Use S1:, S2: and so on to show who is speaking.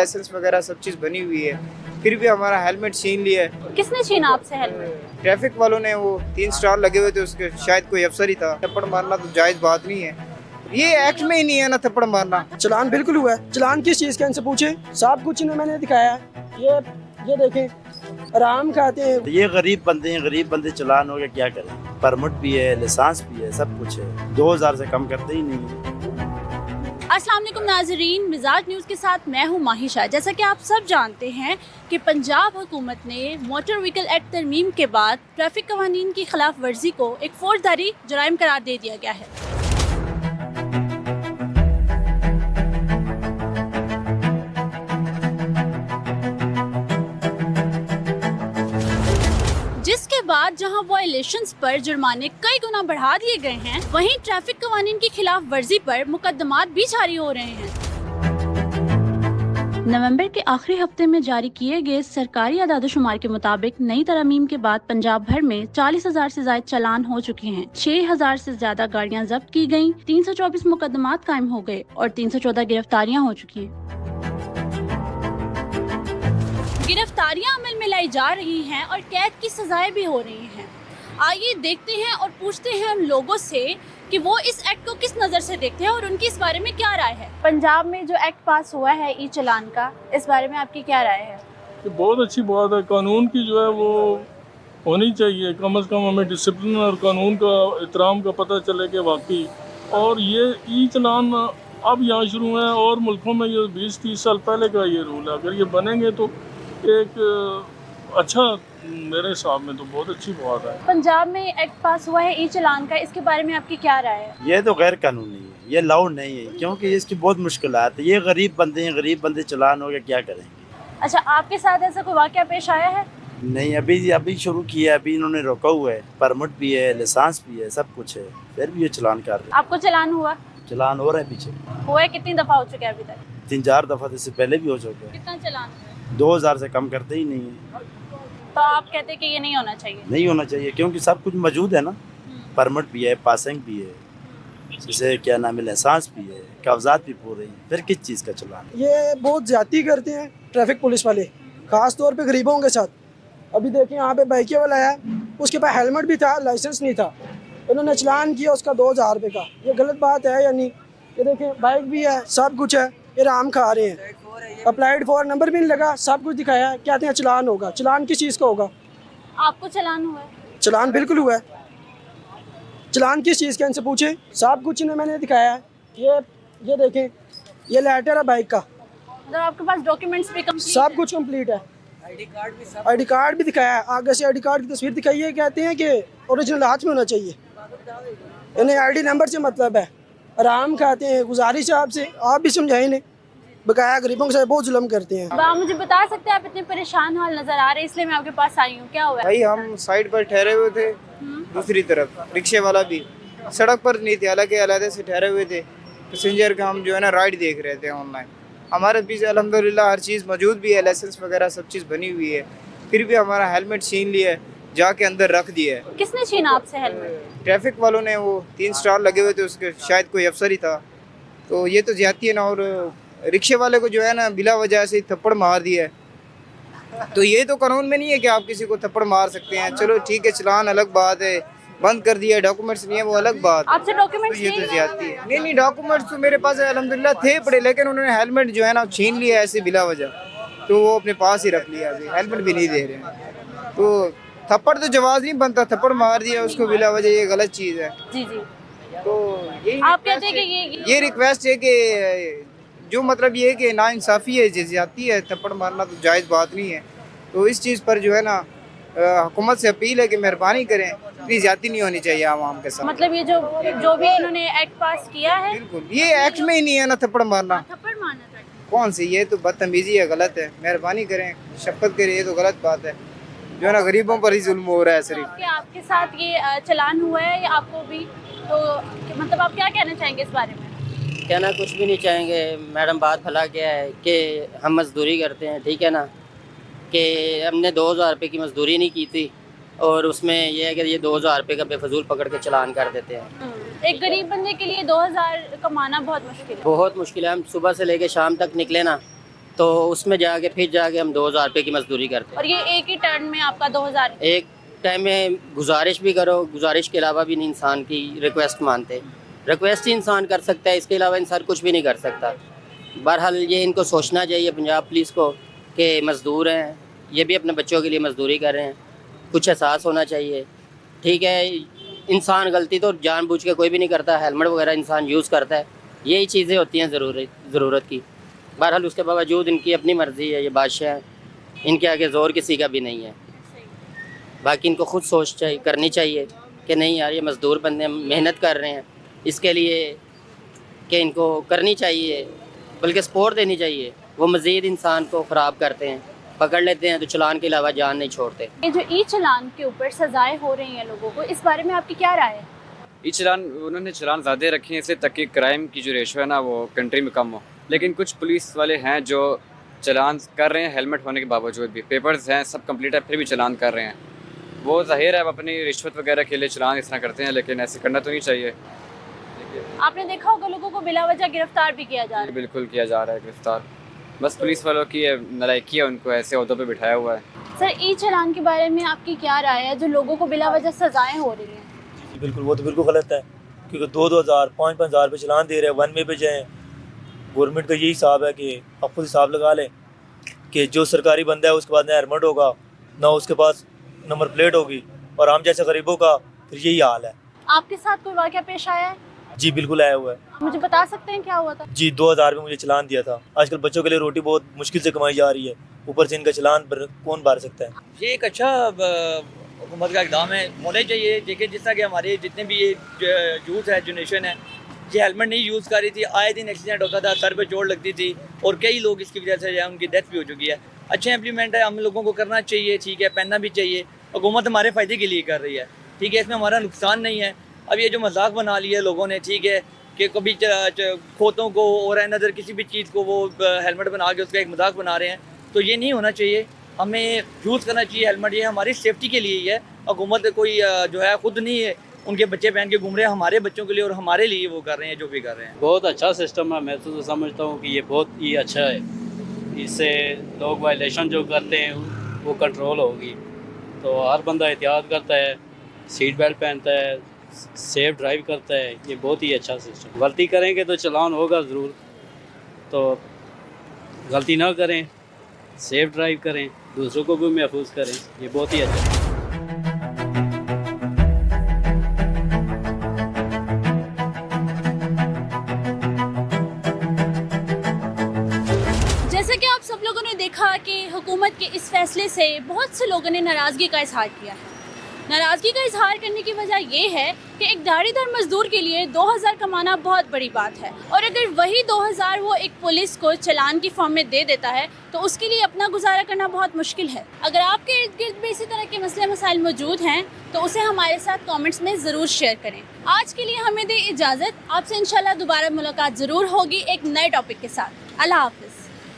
S1: Licence वगैरह सब चीज़ बनी हुई है, फिर भी हमारा हेलमेट छीन लिया है।
S2: किसने छीना आपसे हेलमेट?
S1: ट्रैफिक वालों ने, वो 3 स्टार लगे हुए थे उसके, शायद कोई अफसर ही था। थप्पड़ मारना तो जायज़ बात नहीं है, ये एक्ट में ही नहीं है ना थप्पड़ मारना।
S3: चलान बिल्कुल हुआ है। चलान किस चीज़ का इनसे पूछे, सब कुछ इन्हें मैंने दिखाया है। ये देखें, आराम खाते हैं।
S4: ये गरीब बंदे हैं, गरीब बंदे चलान हो गया, क्या करें? परमिट भी है, लाइसेंस भी है, सब कुछ है। 2000 से कम करते ही नहीं है।
S2: अस्सलाम वालेकुम नाजरीन, मिजाज न्यूज़ के साथ मैं हूँ माहिशा। जैसा कि आप सब जानते हैं कि पंजाब हुकूमत ने मोटर व्हीकल एक्ट तरमीम के बाद ट्रैफिक कवानीन की खिलाफ वर्जी को एक फौजदारी जुराइम करार दे दिया गया है। जिसके बाद जहां वायलेशंस पर जुर्माने कई गुना बढ़ा दिए गए हैं, वहीं ट्रैफिक कवानीन की खिलाफ वर्जी पर मुकदमात भी जारी हो रहे हैं। नवंबर के आखिरी हफ्ते में जारी किए गए सरकारी आदादोशुमार के मुताबिक नई तरमीम के बाद पंजाब भर में 40,000 से ज्यादा चालान हो चुके हैं। 6,000 से ज्यादा गाड़ियां जब्त की गयी, 324 मुकदमात कायम हो गए और 314 गिरफ्तारियां हो चुकी हैं। गिरफ्तारियां अमल में लाई जा रही हैं और कैद की सजाएं भी हो रही हैं। आइए देखते हैं और पूछते हैं हम लोगों से कि वो इस एक्ट को किस नज़र से देखते हैं और उनकी इस बारे में क्या राय है। पंजाब में जो एक्ट पास हुआ है ई चलान का, इस बारे में आपकी क्या राय है?
S5: ये बहुत अच्छी बात है। कानून की जो है वो होनी चाहिए, कम से कम हमें डिसिप्लिन और कानून का एहतराम का पता चले कि वाकई। और ये ई चलान अब यहाँ शुरू है और मुल्कों में ये 20-30 साल पहले का ये रूल है। अगर ये बनेंगे तो एक अच्छा, मेरे हिसाब में तो बहुत अच्छी बात है।
S2: पंजाब में एक्ट पास हुआ है ई चलान का, इसके बारे में आपकी क्या राय है?
S4: ये तो गैर कानूनी है, ये लाउड नहीं है, क्योंकि इसकी बहुत मुश्किलात है। ये गरीब बंदे हैं, गरीब बंदे चलान हो गया, क्या करेंगे?
S2: अच्छा, आपके साथ ऐसा कोई वाकया पेश आया है?
S4: नहीं, अभी शुरू किया है, अभी इन्होंने रोका हुआ है। परमिट भी है, लाइसेंस भी है, सब कुछ है, फिर भी ये चलान कर रहे हैं।
S2: आपको चलान हुआ?
S4: चलान हो रहा है, पीछे
S2: हुआ है, कितनी दफा हो चुका है अभी तक?
S4: 3-4 दफा, इससे पहले भी हो चुके हैं।
S2: कितना चलान हुआ है?
S4: 2000 से कम करते ही नहीं है।
S2: तो आप कहते हैं कि ये नहीं होना चाहिए?
S4: नहीं होना चाहिए, क्योंकि सब कुछ मौजूद है ना। परमिट भी है, पासिंग भी है, जैसे क्या नाम है, लाइसेंस भी है, कागजात भी पूरे हैं, फिर किस चीज़ का चलान?
S3: ये बहुत ज्यादती करते हैं ट्रैफिक पुलिस वाले, खास तौर पे गरीबों के साथ। अभी देखिए, यहाँ पे बाइक वाला है, उसके पास हेलमेट भी था, लाइसेंस नहीं था, उन्होंने चलान किया उसका 2000 रुपये का। ये गलत बात है या नहीं? ये देखिए, बाइक भी है, सब कुछ है, ये आराम खा रहे हैं। अप्लाइड फॉर, नंबर भी नहीं लगा, सब कुछ दिखाया है, कहते हैं चलान होगा। चलान किस चीज़ का होगा?
S2: आपको चलान हुआ है?
S3: चलान बिल्कुल हुआ है। चलान किस चीज़ का, इनसे पूछे, सब कुछ इन्हें मैंने दिखाया है। ये देखें, ये लेटर है बाइक का,
S2: मतलब आपके पास डॉक्यूमेंट्स भी कंप्लीट
S3: सब कुछ कंप्लीट है। आईडी कार्ड भी दिखाया है, आगे से आईडी कार्ड की तस्वीर दिखाई है, कहते हैं कि ओरिजिनल हाथ में होना चाहिए। इन्हें आईडी नंबर से मतलब है। आराम खाते हैं। गुजारिश है आपसे, आप भी समझाएं इन्हें, बकाया गरीबों के साथ बहुत जुल्म करते हैं।
S2: आप मुझे बता सकते हैं, आप इतने परेशान हाल नजर आ रहे हैं, इसलिए मैं आपके पास आई हूँ। क्या हुआ है?
S1: भाई हम साइड पर ठहरे हुए थे, दूसरी तरफ रिक्शे वाला भी सड़क पर नहीं थे, अलग से ठहरे हुए थे। पैसेंजर का हम जो है ना राइड देख रहे थे ऑनलाइन। हमारे पीछे अल्हम्दुलिल्लाह हर चीज़ मौजूद भी है, लाइसेंस वगैरह सब चीज़ बनी हुई है, फिर भी हमारा हेलमेट छीन लिया है, जाके अंदर रख दिया है।
S2: किसने छीना आपसे हेलमेट?
S1: ट्रैफिक वालों ने, वो 3 स्टार लगे हुए थे उसके, शायद कोई अफसर ही था। तो ये तो ज्यादती है ना। और रिक्शे वाले को जो है ना बिला वजह से थप्पड़ मार दिया है। तो ये तो कानून में नहीं है कि आप किसी को थप्पड़ मार सकते हैं। चलो ठीक है, चलान अलग बात है, बंद कर दिया, डॉक्यूमेंट्स नहीं है, वो अलग बात।
S2: आपसे डॉक्यूमेंट्स
S1: तो ये तो ज्यादती है। नहीं, डॉक्यूमेंट्स तो मेरे पास अल्हम्दुलिल्लाह थे पड़े, लेकिन उन्होंने हेलमेट जो है ना छीन लिया ऐसे बिला वजह, तो वो अपने पास ही रख लिया, अभी हेलमेट भी नहीं दे रहे हैं। तो थप्पड़ तो जवाब नहीं बनता, थप्पड़ मार दिया उसको बिला वजह, ये गलत चीज़ है।
S2: जी जी।
S1: तो यही
S2: आप कहते हैं कि
S1: ये रिक्वेस्ट है कि जो मतलब ये है कि नाइंसाफ़ी है, ज्यादती है, थप्पड़ मारना तो जायज़ बात नहीं है। तो इस चीज़ पर जो है ना हुकूमत से अपील है कि मेहरबानी करें, इतनी ज्यादती नहीं होनी चाहिए आवाम के साथ।
S2: मतलब ये जो भी इन्होंने एक्ट पास किया है,
S1: बिल्कुल ये एक्ट में ही नहीं है ना थप्पड़ मारना।
S2: थप्पड़ मारना था।
S1: कौन सी, ये तो बदतमीजी है, गलत है। मेहरबानी करें, शफकत करें, ये तो गलत बात है। जो है ना गरीबों पर ही जुल्म हो रहा है सिर्फ।
S2: आपके साथ ये चलान हुआ है या आपको भी? तो मतलब आप क्या कहना चाहेंगे इस बारे में?
S6: कहना कुछ भी नहीं चाहेंगे मैडम, बात भला क्या है कि हम मजदूरी करते हैं, ठीक है ना, कि हमने 2000 रुपये की मजदूरी नहीं की थी और उसमें यह है कि ये 2000 रुपये का बेफजूल पकड़ के चलान कर देते हैं।
S2: एक गरीब बंदे के लिए 2000 कमाना बहुत मुश्किल है।
S6: बहुत मुश्किल है। हम सुबह से लेके शाम तक निकले ना तो उसमें जाके फिर जाके हम 2000 रुपये की मजदूरी करते हैं।
S2: और ये एक ही टर्न में आपका 2000?
S6: एक टाइम में गुजारिश भी करो, गुजारिश के अलावा भी नहीं इंसान की रिक्वेस्ट मानते। रिक्वेस्ट ही इंसान कर सकता है, इसके अलावा इंसान कुछ भी नहीं कर सकता। बहरहाल ये इनको सोचना चाहिए पंजाब पुलिस को कि मज़दूर हैं, ये भी अपने बच्चों के लिए मजदूरी कर रहे हैं, कुछ एहसास होना चाहिए। ठीक है, इंसान गलती तो जानबूझ के कोई भी नहीं करता, हेलमेट वगैरह इंसान यूज़ करता है, यही चीज़ें होती हैं ज़रूरत की। बहरहाल उसके बावजूद इनकी अपनी मर्ज़ी है, ये बादशाह हैं, इनके आगे ज़ोर किसी का भी नहीं है। बाकी इनको खुद सोच करनी चाहिए कि नहीं यार, ये मज़दूर बंदे मेहनत कर रहे हैं, इसके लिए कि इनको करनी चाहिए, बल्कि सपोर्ट देनी चाहिए। वो मज़ीद इंसान को ख़राब करते हैं, पकड़ लेते हैं तो चलान के अलावा जान नहीं छोड़ते।
S2: ये जो ई चलान के ऊपर सजाएं हो रही हैं लोगों को, इस बारे में आपकी क्या राय है?
S7: ई चलान उन्होंने चलान ज़्यादा रखे हैं इसलिए ताकि क्राइम की जो रेशो है ना वो कंट्री में कम हो। लेकिन कुछ पुलिस वाले हैं जो चलान कर रहे हैं हेलमेट होने के बावजूद भी, पेपर्स हैं सब कंप्लीट है फिर भी चलान कर रहे हैं। वो ज़ाहिर है अपनी रिश्वत वगैरह के लिए चलान इस तरह करते हैं, लेकिन ऐसे करना तो नहीं चाहिए।
S2: आपने देखा होगा लोगों को बिला वजह गिरफ्तार भी किया जा रहा है।
S7: बिल्कुल किया जा रहा है गिरफ्तार, बस पुलिस वालों की नालायकी है, उनको ऐसे अहदों पे बिठाया हुआ है।
S2: सर, ई चलान के बारे में आपकी क्या राय है, जो लोगों को बिला वजह सजाएं हो रही हैं?
S8: जी बिल्कुल, वो तो बिल्कुल गलत है, क्योंकि 2-2 हज़ार 5-5 हज़ार रुपये चलान दे रहे हैं, 1 वे पे जाएँ। गवर्नमेंट का यही हिसाब है कि आप खुद हिसाब लगा लें कि जो सरकारी बंदा है उसके पास ना हेलमेट होगा, ना उसके पास नंबर प्लेट होगी, और हम जैसे गरीबों का फिर यही हाल है।
S2: आपके साथ कोई वाक़या पेश आया है?
S8: जी बिल्कुल आया हुआ है।
S2: आप मुझे बता सकते हैं क्या हुआ था?
S8: जी 2000 रुपये मुझे चलान दिया था। आजकल बच्चों के लिए रोटी बहुत मुश्किल से कमाई जा रही है, ऊपर से इनका चलान कौन भर सकता है।
S9: ये एक अच्छा हुकूमत का इक़दाम है, होने चाहिए। देखिए जिस तरह के हमारे जितने भी ये यूथ है, जनरेशन है, ये हेलमेट नहीं यूज़ कर रही थी, आए दिन एक्सीडेंट होता था, सर पे चोट लगती थी, और कई लोग इसकी वजह से उनकी डेथ भी हो चुकी है। अच्छा इम्प्लीमेंट है, हम लोगों को करना चाहिए, ठीक है, पहनना भी चाहिए। हुकूमत हमारे फ़ायदे के लिए कर रही है, ठीक है, इसमें हमारा नुकसान नहीं है। अब ये जो मजाक बना लिया है लोगों ने, ठीक है, कि कभी खोतों को और अनदर किसी भी चीज़ को वो हेलमेट बना के उसका एक मजाक बना रहे हैं, तो ये नहीं होना चाहिए। हमें यूज़ करना चाहिए हेलमेट, ये हमारी सेफ्टी के लिए ही है। हुकूमत कोई जो है खुद नहीं है, उनके बच्चे पहन के घूम रहे हैं, हमारे बच्चों के लिए और हमारे लिए वो कर रहे हैं जो भी कर रहे हैं।
S10: बहुत अच्छा सिस्टम है, मैं तो समझता हूँ कि ये बहुत ही अच्छा है। इससे लोग वायलेशन जो करते हैं वो कंट्रोल होगी, तो हर बंदा एहतियात करता है, सीट बेल्ट पहनता है, सेफ ड्राइव करता है। ये बहुत ही अच्छा सिस्टम। गलती करेंगे तो चलान होगा ज़रूर, तो गलती ना करें, सेफ ड्राइव करें, दूसरों को भी महफूज करें, ये बहुत ही अच्छा है।
S2: जैसे कि आप सब लोगों ने देखा कि हुकूमत के इस फैसले से बहुत से लोगों ने नाराज़गी का इजहार किया है। नाराज़गी का इजहार करने की वजह ये है कि एक दिहाड़ीदार मजदूर के लिए 2000 कमाना बहुत बड़ी बात है, और अगर वही 2000 वो एक पुलिस को चलान की फॉर्म में दे देता है तो उसके लिए अपना गुजारा करना बहुत मुश्किल है। अगर आपके इर्द गिर्द भी इसी तरह के मसले मसाइल मौजूद हैं तो उसे हमारे साथ कमेंट्स में ज़रूर शेयर करें। आज के लिए हमें दे इजाज़त, आपसे इंशाल्लाह दोबारा मुलाकात ज़रूर होगी एक नए टॉपिक के साथ। अल्लाह हाफ़िज़।